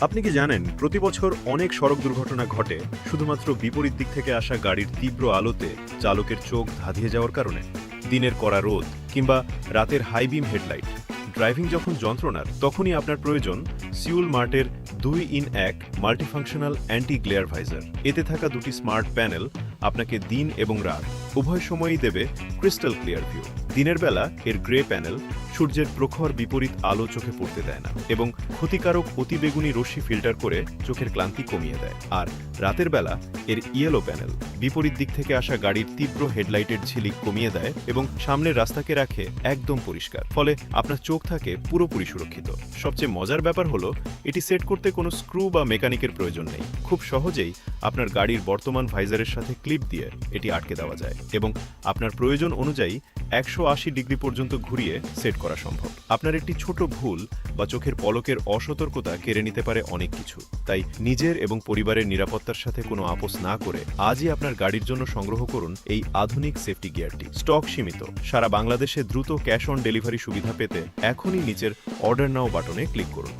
আপনি কি জানেন প্রতি বছর অনেক সড়ক দুর্ঘটনা ঘটে শুধুমাত্র বিপরীত দিক থেকে আসা গাড়ির তীব্র আলোতে চালকের চোখ ধাঁধিয়ে যাওয়ার কারণে? দিনের কড়া রোদ কিংবা রাতের হাই বিম হেডলাইট, ড্রাইভিং যখন যন্ত্রণার তখনই আপনার প্রয়োজন সিউল মার্টের 2-in-1 multifunctional anti glare visor. এতে থাকা দুটি স্মার্ট প্যানেল আপনাকে দিন এবং রাত উভয় সময়ই দেবে ক্রিস্টাল ক্লিয়ার ভিউ। দিনের বেলা এর গ্রে প্যানেল সূর্যের প্রখর বিপরীত আলো চোখে পড়তে দেয় না এবং ক্ষতিকারক অতিবেগুনি রশ্মি ফিল্টার করে চোখের ক্লান্তি কমিয়ে দেয়। আর রাতের বেলা এর ইয়েলো প্যানেল বিপরীত দিক থেকে আসা গাড়ির তীব্র হেডলাইটের ঝিলিক কমিয়ে দেয় এবং সামনের রাস্তাকে রাখে একদম পরিষ্কার, ফলে আপনার চোখ থাকে পুরোপুরি সুরক্ষিত। সবচেয়ে মজার ব্যাপার হলো এটি সেট করতে কোনো স্ক্রু বা মেকানিকের প্রয়োজন নেই। খুব সহজেই আপনার গাড়ির বর্তমান ভাইজারের সাথে ক্লিপ দিয়ে এটি আটকে দেওয়া যায় এবং আপনার প্রয়োজন অনুযায়ী 180 ডিগ্রি পর্যন্ত ঘুরিয়ে সেট করা সম্ভব। আপনার একটি ছোট ভুল বা চোখের পলকের অসতর্কতা কেড়ে নিতে পারে অনেক কিছু। তাই নিজের এবং পরিবারের নিরাপত্তার সাথে কোনো আপোস না করে আজই আপনার গাড়ির জন্য সংগ্রহ করুন এই আধুনিক সেফটি গিয়ারটি। স্টক সীমিত। সারা বাংলাদেশে দ্রুত ক্যাশ অন ডেলিভারি সুবিধা পেতে এখনই নিচের অর্ডার নাও বাটনে ক্লিক করুন।